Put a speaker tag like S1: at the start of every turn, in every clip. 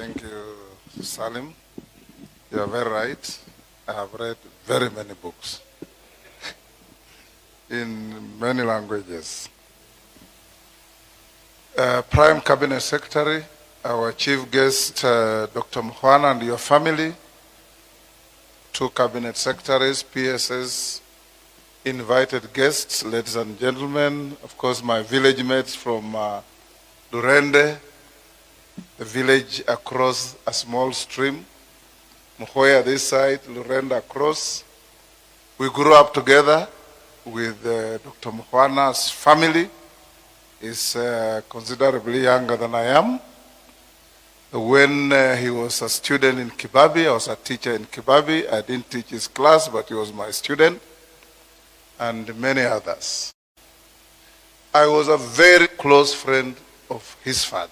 S1: Thank you, Salim. You are very right. I have read very many books in many languages. Prime Cabinet Secretary, our chief guest, Dr. Mukhwana and your family, two Cabinet Secretaries, PSS, invited guests, ladies and gentlemen, of course my village mates from Durende, the village across a small stream, Mukhwana this side, Lurenda across. We grew up together with Dr. Mukhwana's family. He's considerably younger than I am. When he was a student in Kibabi, I was a teacher in Kibabi. I didn't teach his class, but he was my student, and many others. I was a very close friend of his father.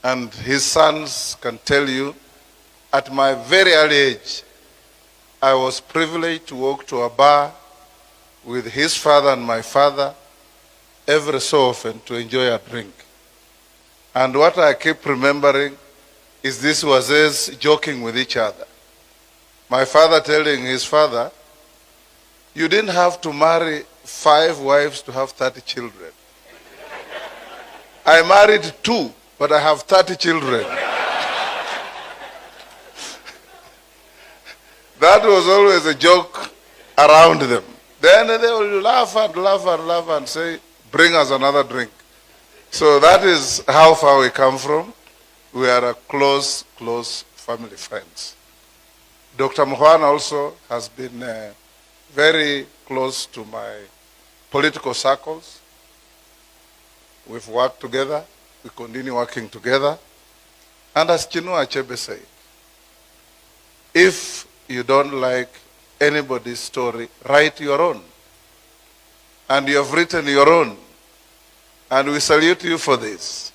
S1: And his sons can tell you, at my very early age, I was privileged to walk to a bar with his father and my father every so often to enjoy a drink. And what I keep remembering is this was us joking with each other. My father telling his father, you didn't have to marry 5 wives to have 30 children. I married 2, but I have 30 children. That was always a joke around them. Then they will laugh and laugh and laugh and say, bring us another drink. So that is how far we come from. We are a close family friends. Dr. Mukhwana also has been very close to my political circles. We've worked together. We continue working together. And as Chinua Achebe said, if you don't like anybody's story, write your own. And you have written your own. And we salute you for this.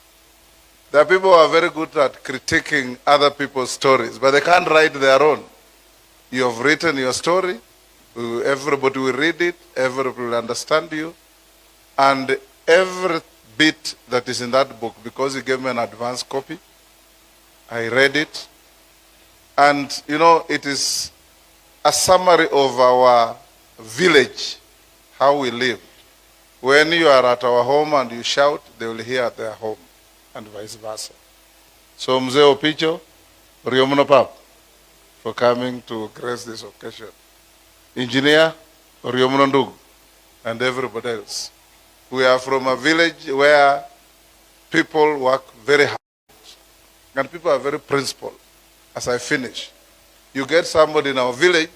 S1: There are people who are very good at critiquing other people's stories, but they can't write their own. You have written your story. Everybody will read it. Everybody will understand you. And every bit that is in that book, because he gave me an advance copy, I read it. And, you know, it is a summary of our village, how we live. When you are at our home and you shout, they will hear at their home, and vice versa. So, Mzee Opicho, Riomuno Pap, for coming to grace this occasion. Engineer, Riomuno Ndug, and everybody else. We are from a village where people work very hard, and people are very principled. As I finish, you get somebody in our village,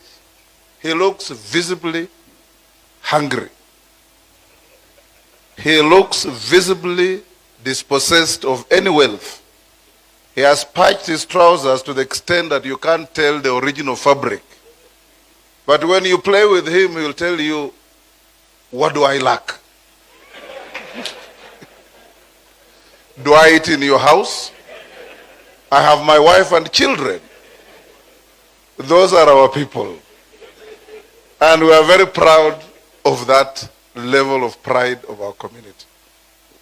S1: he looks visibly hungry. He looks visibly dispossessed of any wealth. He has patched his trousers to the extent that you can't tell the original fabric. But when you play with him, he will tell you, what do I lack? Do I eat in your house? I have my wife and children. Those are our people. And we are very proud of that level of pride of our community.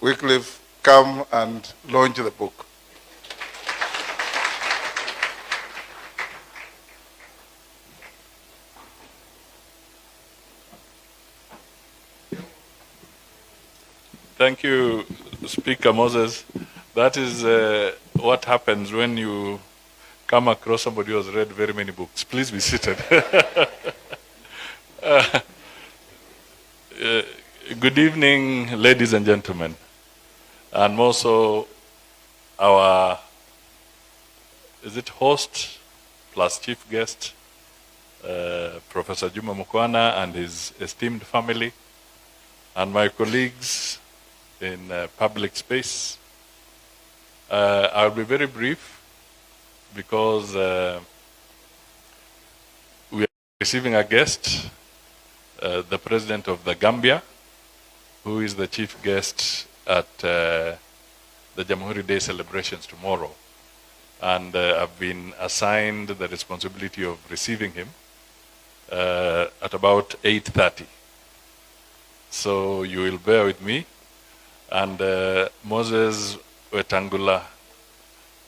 S1: Wycliffe, come and launch the book.
S2: Thank you, Speaker Moses. That is what happens when you come across somebody who has read very many books. Please be seated. Good evening, ladies and gentlemen. And also our, host plus chief guest, Professor Juma Mukhwana and his esteemed family, and my colleagues in public space. I'll be very brief because we are receiving a guest, the President of the Gambia, who is the chief guest at the Jamhuri Day celebrations tomorrow. And I've been assigned the responsibility of receiving him at about 8:30. So you will bear with me. And Moses WETANGULA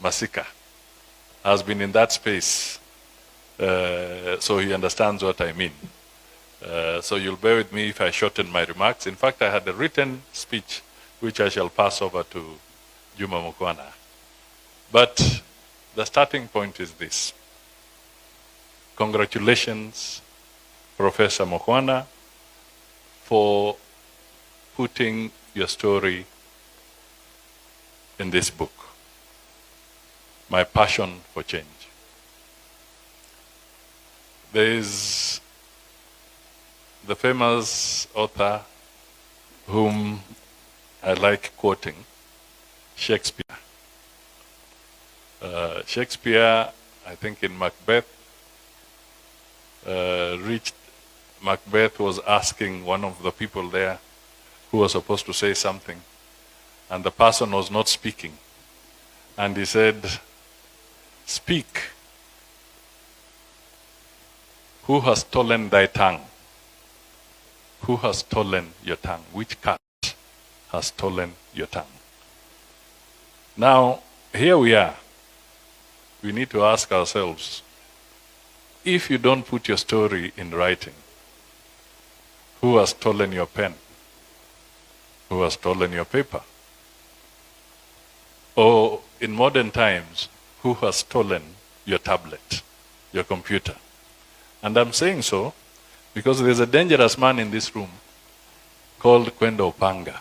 S2: Masika, has been in that space, so he understands what I mean. So you'll bear with me if I shorten my remarks. In fact, I had a written speech which I shall pass over to Juma Mukhwana. But the starting point is this. Congratulations, Professor Mukhwana, for putting your story in this book, My Passion for Change. There is the famous author whom I like quoting, Shakespeare. Shakespeare, I think in Macbeth, Macbeth was asking one of the people there who was supposed to say something, and the person was not speaking. And he said, "Speak. Who has stolen thy tongue? Who has stolen your tongue? Which cat has stolen your tongue?" Now, here we are. We need to ask ourselves, if you don't put your story in writing, who has stolen your pen? Who has stolen your paper? Or in modern times, who has stolen your tablet, your computer? And I'm saying so because there's a dangerous man in this room called Kwenda Opanga,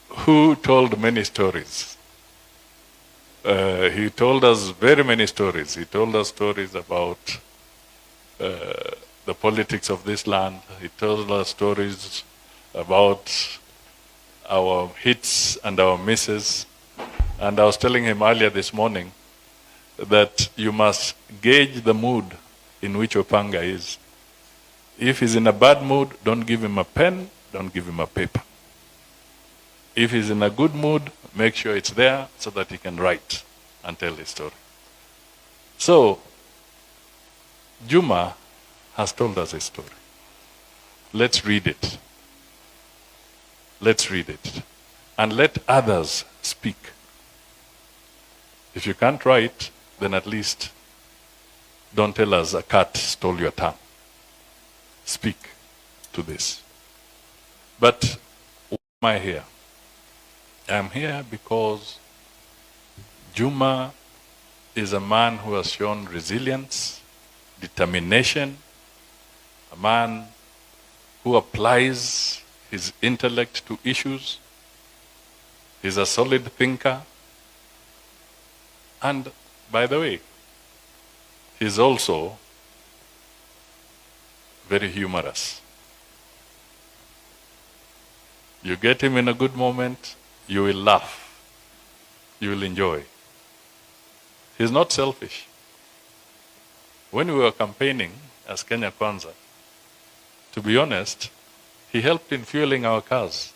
S2: who told many stories. He told us very many stories. He told us stories about the politics of this land. He told us stories about our hits and our misses. And I was telling him earlier this morning that you must gauge the mood in which Opanga is. If he's in a bad mood, don't give him a pen, don't give him a paper. If he's in a good mood, make sure it's there so that he can write and tell his story. So, Juma has told us his story. Let's read it. Let's read it. And let others speak. If you can't write, then at least don't tell us a cat stole your tongue. Speak to this. But why am I here? I'm here because Juma is a man who has shown resilience, determination, a man who applies his intellect to issues. He's a solid thinker. And, by the way, he's also very humorous. You get him in a good moment, you will laugh. You will enjoy. He's not selfish. When we were campaigning as Kenya Kwanza, to be honest, he helped in fueling our cars.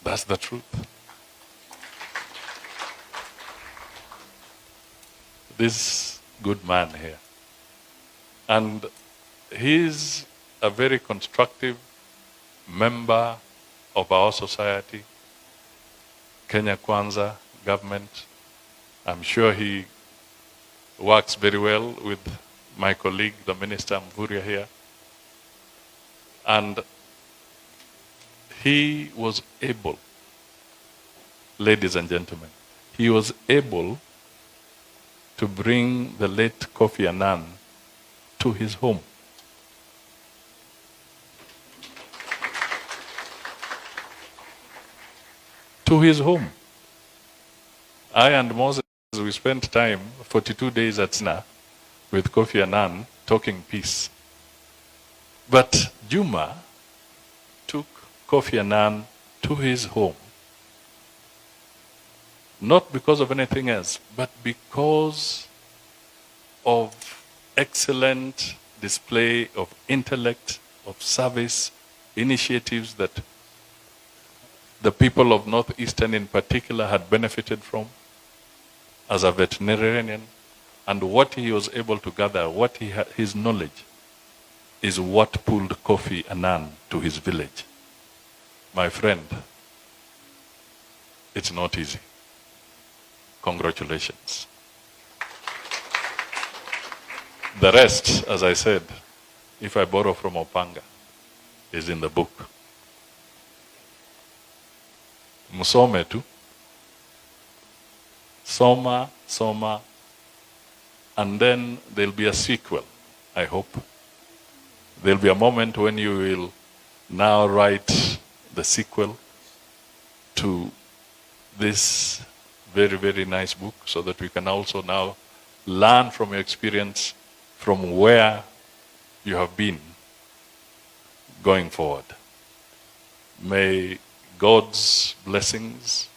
S2: That's the truth. This good man here. And he's a very constructive member of our society, Kenya Kwanza government. I'm sure he works very well with my colleague, the Minister Mvurya here. And he was able, ladies and gentlemen, he was able to bring the late Kofi Annan to his home. To his home. I and Moses, we spent time, 42 days at Sna, with Kofi Annan, talking peace. But Juma took Kofi Annan to his home. Not because of anything else, but because of excellent display of intellect, of service, initiatives that the people of Northeastern in particular had benefited from as a veterinarian, and what he was able to gather, what he had, his knowledge, is what pulled Kofi Annan to his village. My friend, it's not easy. Congratulations. The rest, as I said, if I borrow from Opanga, is in the book. Musome tu. Soma, and then there'll be a sequel, I hope. There'll be a moment when you will now write the sequel to this very, very nice book so that we can also now learn from your experience from where you have been going forward. May God's blessings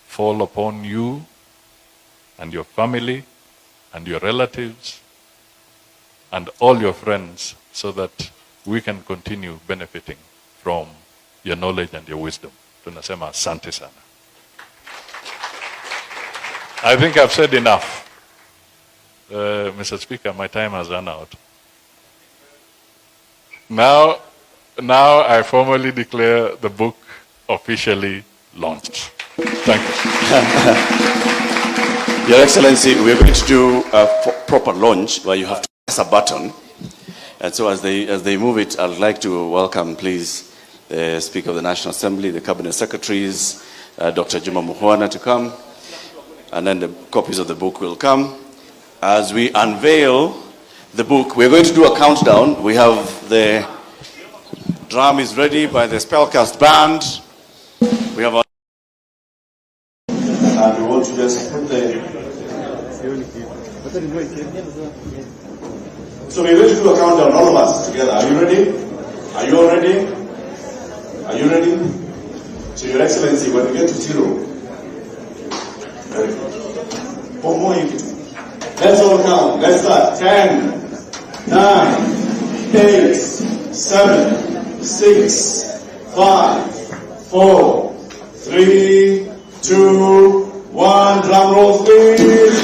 S2: fall upon you and your family and your relatives and all your friends so that we can continue benefiting from your knowledge and your wisdom. Tunasema asante sana. I think I've said enough. Mr. Speaker, my time has run out. Now I formally declare the book officially launched. Thank you.
S3: Your Excellency, we are going to do a proper launch where you have to press a button. And so as they move it, I'd like to welcome, please, the Speaker of the National Assembly, the Cabinet Secretaries, Dr. Juma Mukhwana to come. And then the copies of the book will come. As we unveil the book, we're going to do a countdown. We have the drum is ready by the Spellcast band. We have our... And we want to just put the... So we're going to do a countdown, all of us together. Are you ready? Are you all ready? Are you ready? So Your Excellency, when we get to 0, let's all count. Let's start. 10, 9, 8, 7, 6, 5, 4, 3, 2, 1. Drum roll, please.